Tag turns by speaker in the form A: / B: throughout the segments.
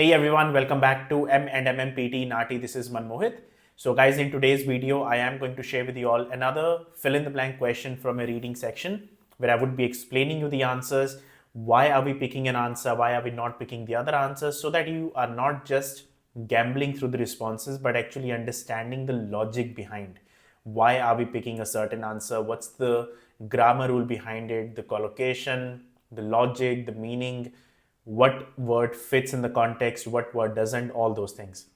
A: Hey everyone, welcome back to M&M PTE NAATI. This is Manmohit. So guys, in today's video, I am going to share with you all another fill in the blank question from a reading section where I would be explaining you the answers. Why are we picking an answer? Why are we not picking the other answers? So that you are not just gambling through the responses, but actually understanding the logic behind. Why are we picking a certain answer? What's the grammar rule behind it? The collocation, the logic, the meaning, what word fits in the context, what word doesn't, all those things.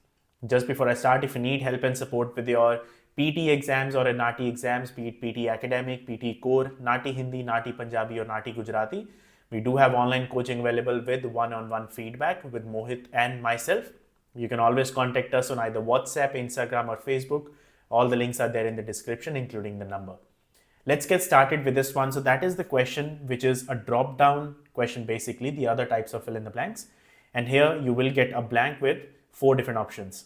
A: Just before I start, if you need help and support with your PT exams or NAATI exams, be it PT Academic, PT Core, NAATI Hindi, NAATI Punjabi or NAATI Gujarati, we do have online coaching available with one-on-one feedback with Mohit and myself. You can always contact us on either WhatsApp, Instagram or Facebook. All the links are there in the description, including the number. Let's get started with this one. So that is the question, which is a drop down question, basically the other types of fill in the blanks. And here you will get a blank with 4 different options.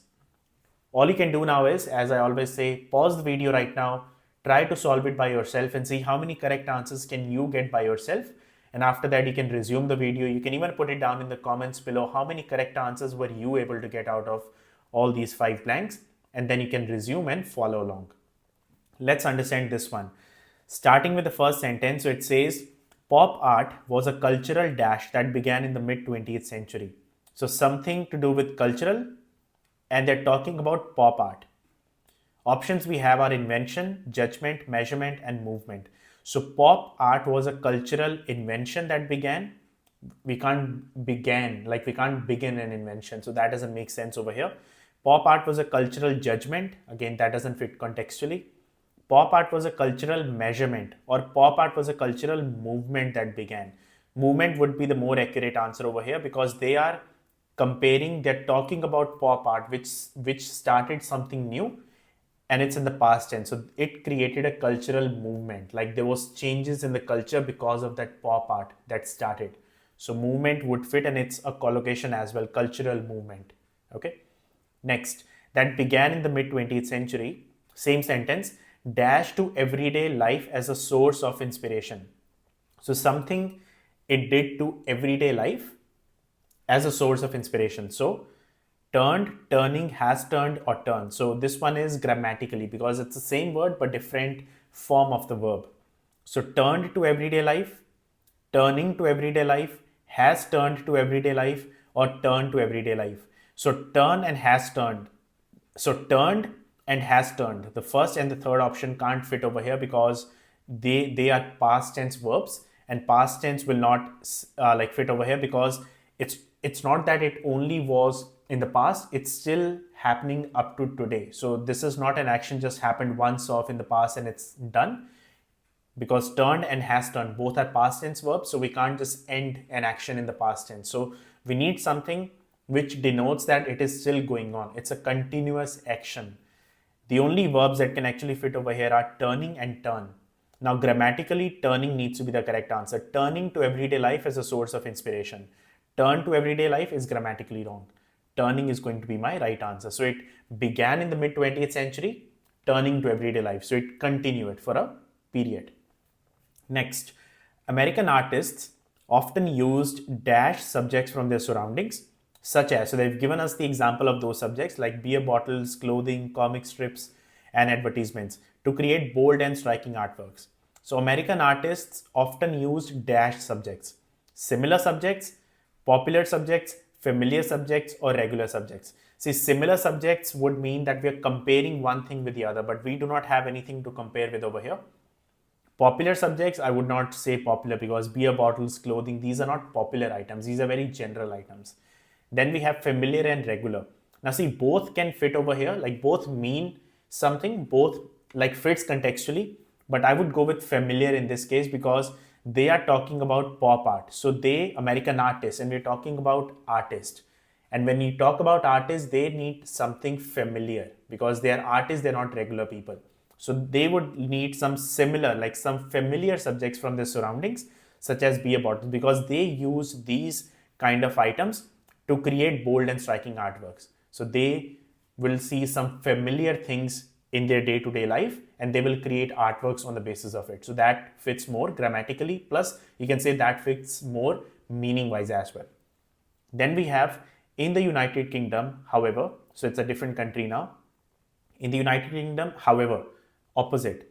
A: All you can do now is, as I always say, pause the video right now, try to solve it by yourself and see how many correct answers can you get by yourself. And after that, you can resume the video. You can even put it down in the comments below. How many correct answers were you able to get out of all these 5 blanks? And then you can resume and follow along. Let's understand this one. Starting with the first sentence, so it says, pop art was a cultural dash that began in the mid 20th century. So something to do with cultural, and they're talking about pop art. Options we have are invention, judgment, measurement, and movement. So pop art was a cultural invention that began. We can't begin an invention. So that doesn't make sense over here. Pop art was a cultural judgment. Again, that doesn't fit contextually. Pop art was a cultural measurement, or pop art was a cultural movement that began. Movement would be the more accurate answer over here because they are comparing, they're talking about pop art, which started something new and it's in the past tense. So it created a cultural movement, like there was changes in the culture because of that pop art that started. So movement would fit, and it's a collocation as well, cultural movement. Okay. Next, that began in the mid 20th century. Same sentence, dash to everyday life as a source of inspiration. So something it did to everyday life as a source of inspiration. So turned, turning, has turned, or turned. So this one is grammatically because it's the same word but different form of the verb. So turned to everyday life, turning to everyday life, has turned to everyday life, or turned to everyday life. So turn and has turned. So turned and has turned. The first and the third option can't fit over here because they are past tense verbs, and past tense will not fit over here because it's not that it only was in the past, it's still happening up to today. So this is not an action just happened once off in the past and it's done, because turned and has turned both are past tense verbs, so we can't just end an action in the past tense. So we need something which denotes that it is still going on. It's a continuous action. The only verbs that can actually fit over here are turning and turn. Now grammatically, turning needs to be the correct answer. Turning to everyday life as a source of inspiration. Turn to everyday life is grammatically wrong. Turning is going to be my right answer. So it began in the mid 20th century, turning to everyday life. So it continued for a period. Next, American artists often used dash subjects from their surroundings, such as, so they've given us the example of those subjects like beer bottles, clothing, comic strips, and advertisements to create bold and striking artworks. So American artists often used dash subjects, similar subjects, popular subjects, familiar subjects, or regular subjects. See, similar subjects would mean that we are comparing one thing with the other, but we do not have anything to compare with over here. Popular subjects, I would not say popular because beer bottles, clothing, these are not popular items. These are very general items. Then we have familiar and regular. Now see, both can fit over here, like both mean something, both like fits contextually, but I would go with familiar in this case because they are talking about pop art. So they, American artists, and we're talking about artist. And when you talk about artists, they need something familiar because they are artists, they're not regular people. So they would need some similar, like some familiar subjects from their surroundings, such as beer bottles, because they use these kind of items to create bold and striking artworks. So they will see some familiar things in their day-to-day life and they will create artworks on the basis of it. So that fits more grammatically, plus you can say that fits more meaning-wise as well. Then we have In the United Kingdom, however, so it's a different country now. In the United Kingdom, however, opposite.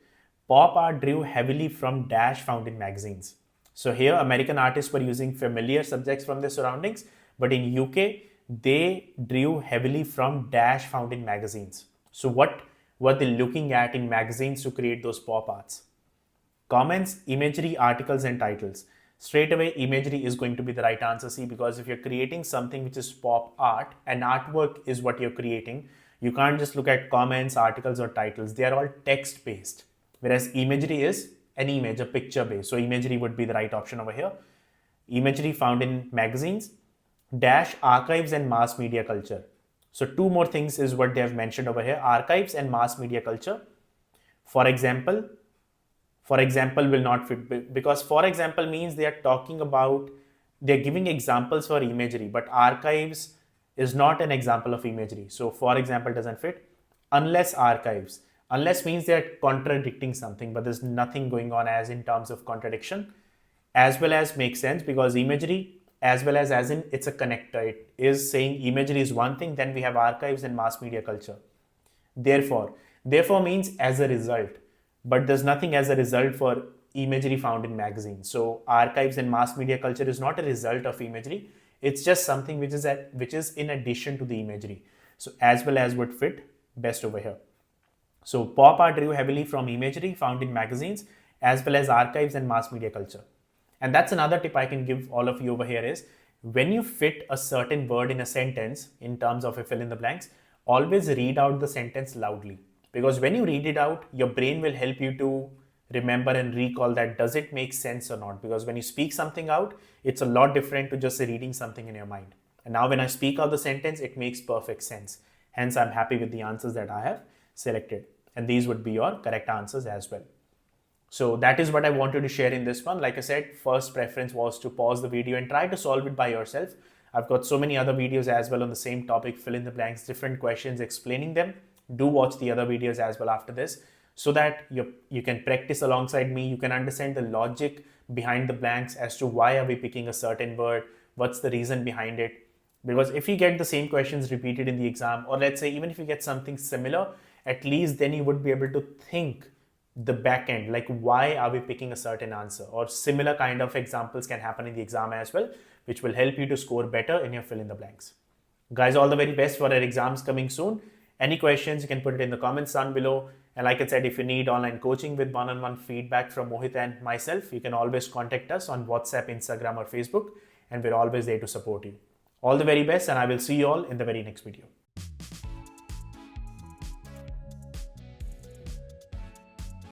A: Pop art drew heavily from dash found in magazines. So here, American artists were using familiar subjects from their surroundings, but in UK, they drew heavily from dash found in magazines. So what were they looking at in magazines to create those pop arts? Comments, imagery, articles, and titles. Straight away, imagery is going to be the right answer. See, because if you're creating something which is pop art, and artwork is what you're creating, you can't just look at comments, articles, or titles. They are all text based. Whereas imagery is an image, a picture based. So imagery would be the right option over here. Imagery found in magazines, dash archives and mass media culture. So two more things is what they have mentioned over here: archives and mass media culture. For example will not fit, because for example means they are talking about, they're giving examples for imagery, but archives is not an example of imagery. So for example doesn't fit. Unless archives, unless means they're contradicting something, but there's nothing going on as in terms of contradiction. As well as makes sense, because imagery as well as in it's a connector. It is saying imagery is one thing, then we have archives and mass media culture. Therefore means as a result, but there's nothing as a result for imagery found in magazines. So archives and mass media culture is not a result of imagery. It's just something which is in addition to the imagery. So as well as would fit best over here. So pop art drew heavily from imagery found in magazines as well as archives and mass media culture. And that's another tip I can give all of you over here is, when you fit a certain word in a sentence in terms of a fill in the blanks, always read out the sentence loudly. Because when you read it out, your brain will help you to remember and recall that does it make sense or not. Because when you speak something out, it's a lot different to just reading something in your mind. And now when I speak out the sentence, it makes perfect sense. Hence, I'm happy with the answers that I have selected. And these would be your correct answers as well. So that is what I wanted to share in this one. Like I said, first preference was to pause the video and try to solve it by yourself. I've got so many other videos as well on the same topic, fill in the blanks, different questions, explaining them. Do watch the other videos as well after this, so that you can practice alongside me. You can understand the logic behind the blanks as to why are we picking a certain word, what's the reason behind it. Because if you get the same questions repeated in the exam, or let's say even if you get something similar, at least then you would be able to think the back end, like why are we picking a certain answer, or similar kind of examples can happen in the exam as well, which will help you to score better in your fill in the blanks. Guys, all the very best for our exams coming soon. Any questions, you can put it in the comments down below. And like I said, if you need online coaching with one-on-one feedback from Mohit and myself, you can always contact us on WhatsApp, Instagram, or Facebook, and we're always there to support you. All the very best, and I will see you all in the very next video.